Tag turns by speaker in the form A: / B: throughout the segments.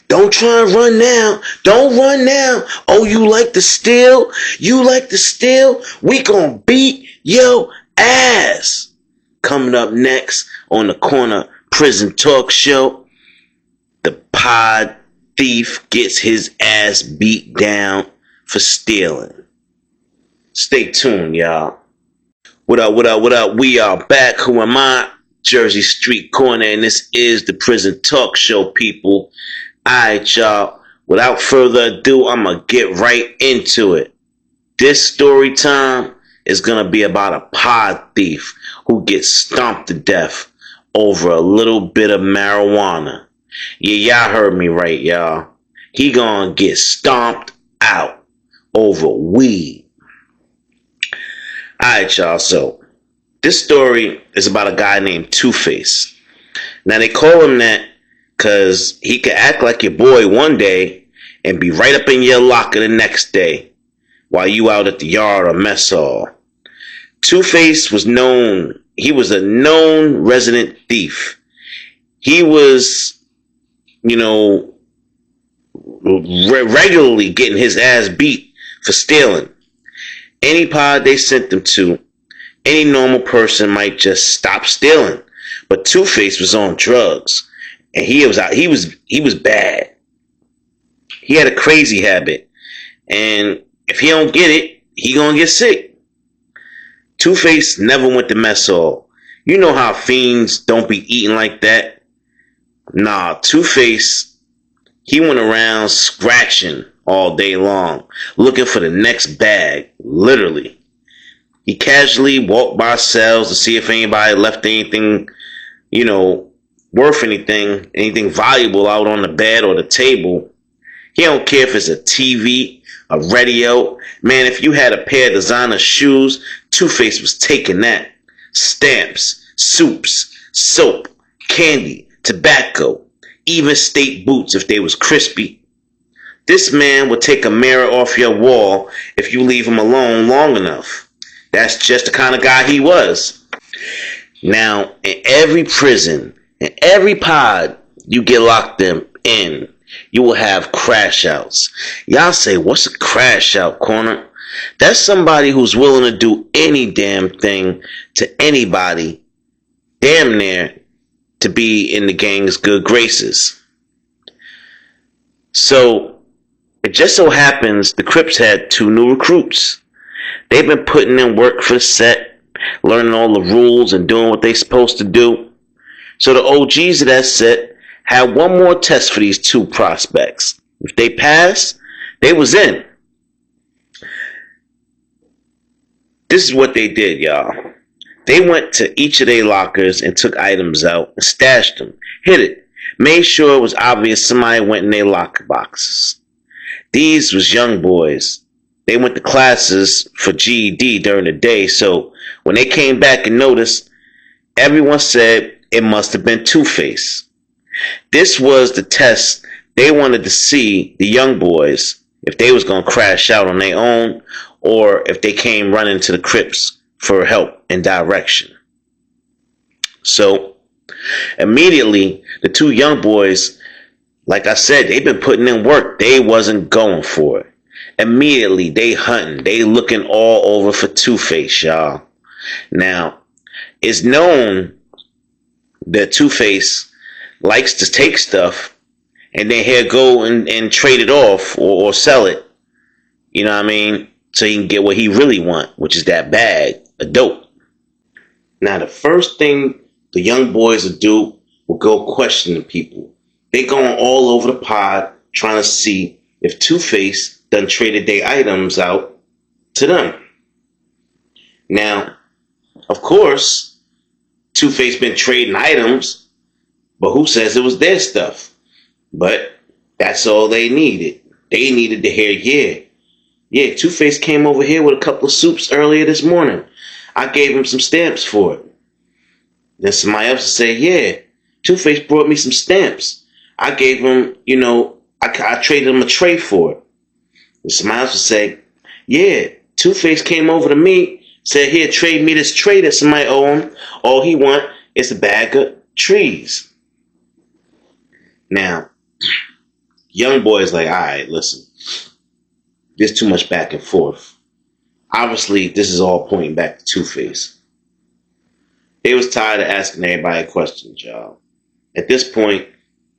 A: Don't try and run now. Don't run now. Oh, you like to steal? You like to steal? We gonna beat your ass. Coming up next on the Corner Prison Talk Show, the pod thief gets his ass beat down for stealing. Stay tuned, y'all. What up, what up, what up? We are back. Who am I? Jersey Street Corner, and this is the Prison Talk Show, people. Alright, y'all. Without further ado, I'm gonna get right into it. This story time is gonna be about a pod thief who gets stomped to death over a little bit of marijuana. Yeah, y'all heard me right, y'all. He gonna get stomped out over weed. Alright, y'all. So, this story is about a guy named Two-Face. Now, they call him that because he could act like your boy one day and be right up in your locker the next day while you out at the yard or mess hall. Two-Face was known. He was a known resident thief. He was, regularly getting his ass beat for stealing. Any pod they sent him to, any normal person might just stop stealing. But Two-Face was on drugs. And he was bad. He had a crazy habit. And if he don't get it, he gonna get sick. Two-Face never went to mess hall. You know how fiends don't be eating like that? Nah, Two-Face, he went around scratching all day long, looking for the next bag, literally. He casually walked by cells to see if anybody left anything, worth anything valuable out on the bed or the table. He don't care if it's a TV, a radio. Man, if you had a pair of designer shoes, Two-Face was taking that. Stamps, soups, soap, candy, tobacco, even state boots if they was crispy. This man would take a mirror off your wall if you leave him alone long enough. That's just the kind of guy he was. Now, in every prison, in every pod you get locked in, you will have crash outs. Y'all say, what's a crash out, Corner? That's somebody who's willing to do any damn thing to anybody, damn near, to be in the gang's good graces. So, it just so happens the Crips had 2 new recruits. They've been putting in work for the set, learning all the rules and doing what they're supposed to do. So the OGs of that set had one more test for these 2 prospects. If they passed, they was in. This is what they did, y'all. They went to each of their lockers and took items out and stashed them, hid it, made sure it was obvious somebody went in their locker boxes. These was young boys. They went to classes for GED during the day, so when they came back and noticed, everyone said it must have been Two-Face. This was the test they wanted to see the young boys, if they was going to crash out on their own or if they came running to the Crips for help and direction. So, immediately, the 2 young boys, like I said, they've been putting in work. They wasn't going for it. Immediately, they hunting. They looking all over for Two-Face, y'all. Now, it's known that Two-Face likes to take stuff and then he'll go and trade it off or sell it. You know what I mean? So he can get what he really want, which is that bag of dope. Now, the first thing the young boys will do will go questioning people. They going all over the pod trying to see if Two-Face done traded their items out to them. Now, of course, Two-Face been trading items, but who says it was their stuff? But that's all they needed. They needed to hear, yeah, Two-Face came over here with a couple of soups earlier this morning. I gave him some stamps for it. Then somebody else would say, yeah, Two-Face brought me some stamps. I gave him, I traded him a tray for it. And somebody else would say, yeah, Two-Face came over to me, said, here, trade me this tray that somebody owe him. All he want is a bag of trees. Now, Young boy's like, all right, listen, there's too much back and forth. Obviously, this is all pointing back to Two-Face. They was tired of asking everybody questions, y'all. At this point,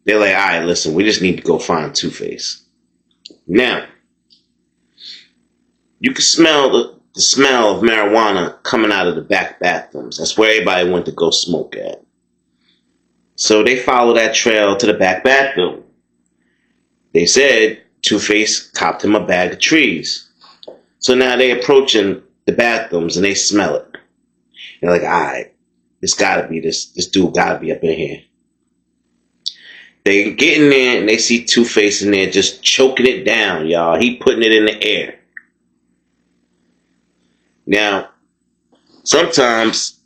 A: they're like, all right, listen, we just need to go find Two-Face. Now, you can smell the smell of marijuana coming out of the back bathrooms. That's where everybody went to go smoke at. So they follow that trail to the back bathroom. They said Two-Face copped him a bag of trees. So now they approaching the bathrooms and they smell it. They're like, all right, this dude gotta be up in here. They get in there and they see Two-Face in there just choking it down, y'all. He putting it in the air. Now, sometimes,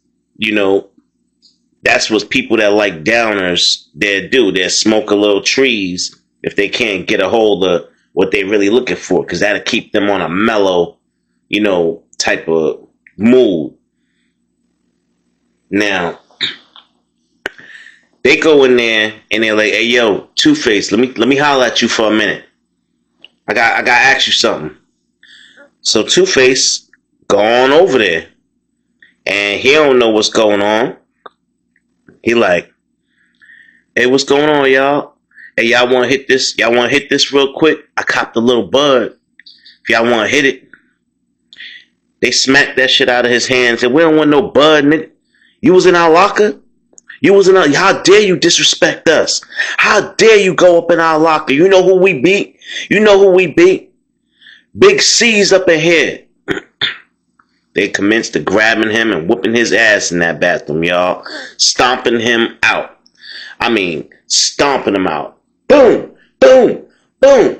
A: that's what people that like downers, they do. They'll smoke a little trees if they can't get a hold of what they really looking for, because that'll keep them on a mellow, type of mood. Now, they go in there and they're like, hey, yo, Two-Face, let me holler at you for a minute. I got to ask you something. So Two-Face go on over there, and he don't know what's going on. He like, hey, what's going on, y'all? Hey, y'all want to hit this? Y'all want to hit this real quick? I copped a little bud. If y'all want to hit it. They smacked that shit out of his hands. And we don't want no bud, nigga. You was in our locker? How dare you disrespect us? How dare you go up in our locker? You know who we beat? Big C's up in here. They commenced to grabbing him and whooping his ass in that bathroom, y'all. Stomping him out. I mean, stomping him out. Boom, boom, boom.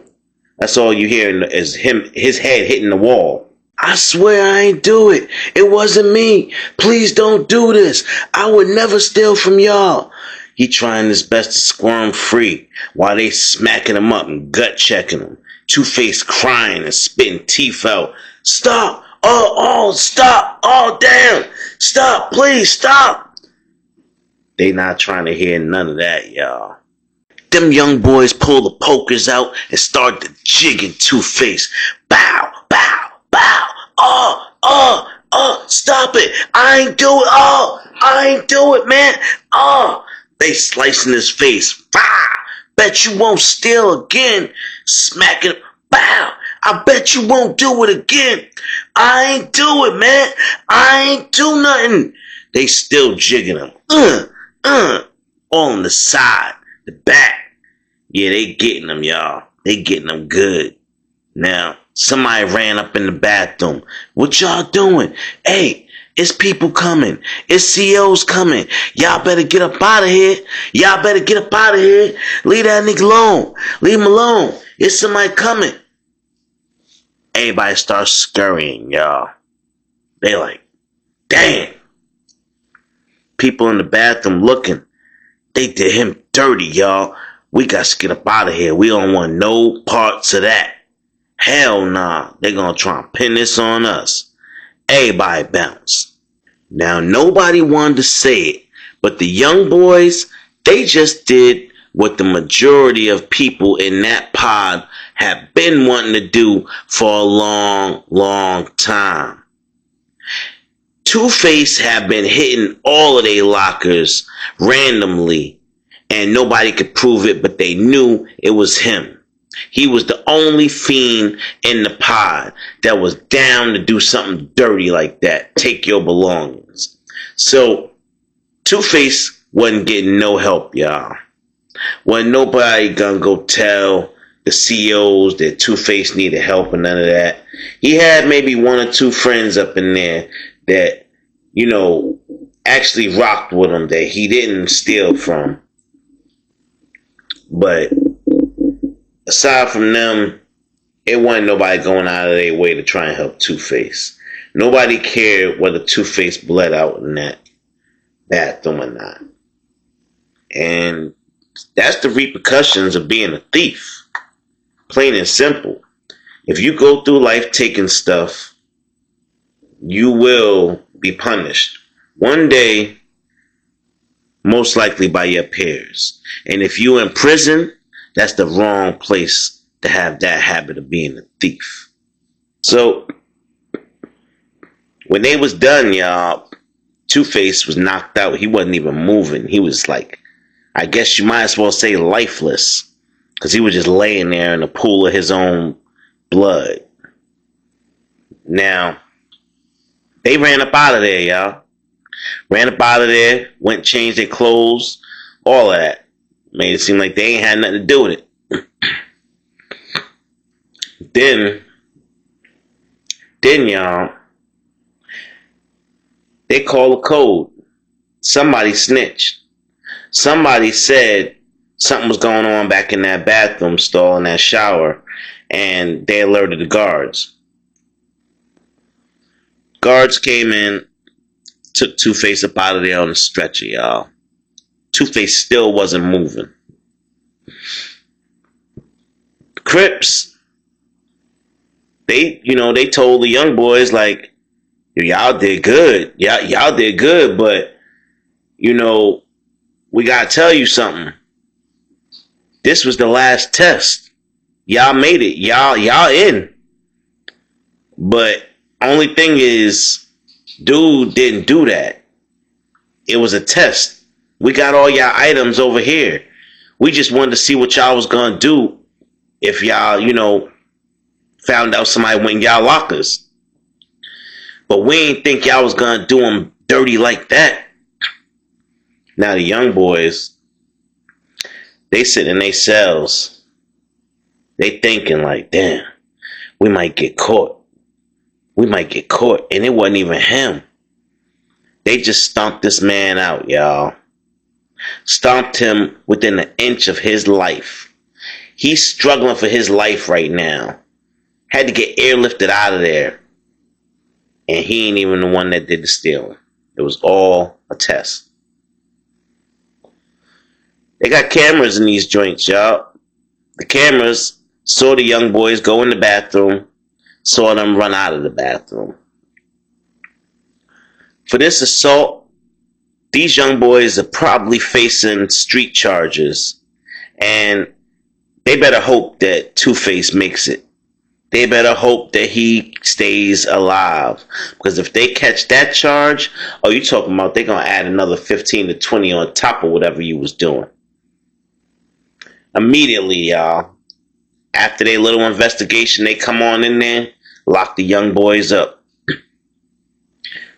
A: That's all you hear is his head hitting the wall. I swear I ain't do it. It wasn't me. Please don't do this. I would never steal from y'all. He trying his best to squirm free while they smacking him up and gut checking him. Two-Face crying and spitting teeth out. Stop. Oh, stop. Oh, damn. Stop. Please stop. They not trying to hear none of that, y'all. Them young boys pull the pokers out and start to jigging Two-Face. Bow, bow, bow. Stop it. I ain't do it. I ain't do it, man. They slicing his face. Bet you won't steal again. Smacking. Bow. I bet you won't do it again. I ain't do it, man. I ain't do nothing. They still jigging him. On the side, the back. Yeah, they getting them, y'all. They getting them good. Now, somebody ran up in the bathroom. What y'all doing? Hey, it's people coming. It's COs coming. Y'all better get up out of here. Leave that nigga alone. Leave him alone. It's somebody coming. Everybody starts scurrying, y'all. They like, damn. People in the bathroom looking. They did him dirty, y'all. We got to get up out of here. We don't want no parts of that. Hell nah. They gonna try and pin this on us. Everybody bounce. Now, nobody wanted to say it, but the young boys, they just did what the majority of people in that pod have been wanting to do for a long, long time. Two-Face have been hitting all of their lockers randomly, and nobody could prove it, but they knew it was him. He was the only fiend in the pod that was down to do something dirty like that. Take your belongings. So, Two-Face wasn't getting no help, y'all. Wasn't nobody gonna go tell the CEOs that Two-Face needed help and none of that. He had maybe one or two friends up in there that, actually rocked with him that he didn't steal from. But aside from them, it wasn't nobody going out of their way to try and help Two-Face. Nobody cared whether Two-Face bled out in that bathroom or not. And that's the repercussions of being a thief. Plain and simple. If you go through life taking stuff, you will be punished. One day, most likely by your peers. And if you in prison, That's the wrong place to have that habit of being a thief. So when they was done, y'all, Two-Face was knocked out. He wasn't even moving. He was like, I guess you might as well say lifeless, because he was just laying there in a pool of his own blood. Now, they ran up out of there, y'all. Ran up out of there, went and changed their clothes, all of that. Made it seem like they ain't had nothing to do with it. Then y'all, they call the code. Somebody snitched. Somebody said something was going on back in that bathroom stall, in that shower, and they alerted the guards. Guards came in, took Two-Face up out of there on the stretcher, y'all. Two-Face still wasn't moving. Crips, they told the young boys, like, y'all did good. Y'all did good, but, we gotta tell you something. This was the last test. Y'all made it. Y'all in. But only thing is, dude didn't do that. It was a test. We got all y'all items over here. We just wanted to see what y'all was gonna do if y'all, found out somebody went in y'all lockers. But we ain't think y'all was gonna do them dirty like that. Now the young boys, they sit in their cells. They thinking like, damn, we might get caught. We might get caught. And it wasn't even him. They just stomped this man out, y'all. Stomped him within an inch of his life. He's struggling for his life right now. Had to get airlifted out of there. And he ain't even the one that did the stealing. It was all a test. They got cameras in these joints, y'all. The cameras saw the young boys go in the bathroom, saw them run out of the bathroom. For this assault, these young boys are probably facing street charges, and they better hope that Two-Face makes it. They better hope that he stays alive. Because if they catch that charge, you talking about they're going to add another 15 to 20 on top of whatever you was doing. Immediately, y'all, after their little investigation, they come on in there, lock the young boys up.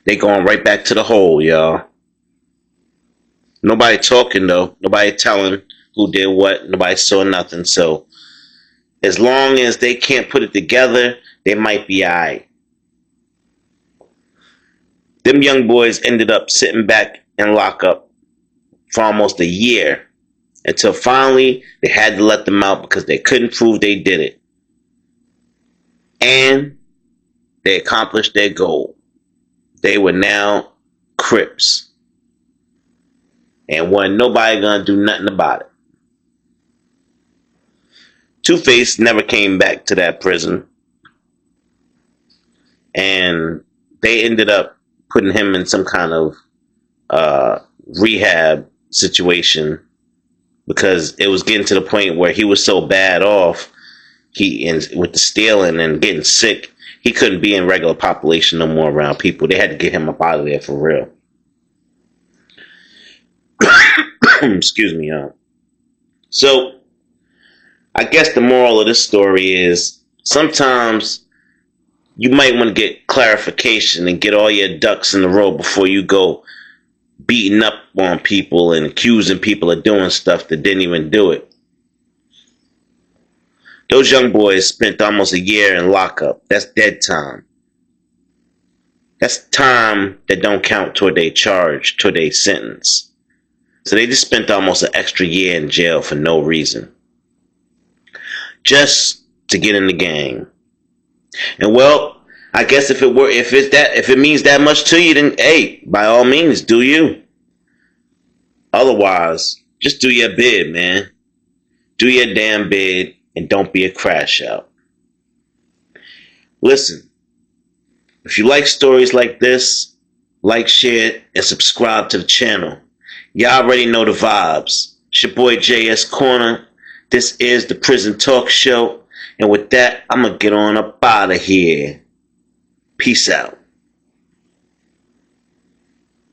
A: They going right back to the hole, y'all. Nobody talking, though. Nobody telling who did what. Nobody saw nothing. So, as long as they can't put it together, they might be all right. Them young boys ended up sitting back in lockup for almost a year. Until finally, they had to let them out because they couldn't prove they did it. And they accomplished their goal. They were now Crips. And wasn't nobody gonna do nothing about it. Two-Face never came back to that prison. And they ended up putting him in some kind of rehab situation. Because it was getting to the point where he was so bad off, with the stealing and getting sick, he couldn't be in regular population no more around people. They had to get him up out of there for real. Excuse me, y'all. So, I guess the moral of this story is sometimes you might want to get clarification and get all your ducks in a row before you go beating up on people and accusing people of doing stuff that didn't even do it. Those young boys spent almost a year in lockup. That's dead time. That's time that don't count toward their charge, toward their sentence. So they just spent almost an extra year in jail for no reason. Just to get in the gang. And well, I guess if it means that much to you, then hey, by all means, do you. Otherwise, just do your bid, man. Do your damn bid and don't be a crash out. Listen, if you like stories like this, like, share, and subscribe to the channel. Y'all already know the vibes. It's your boy JS Corner. This is the Prison Talk Show. And with that, I'm going to get on up out of here. Peace out.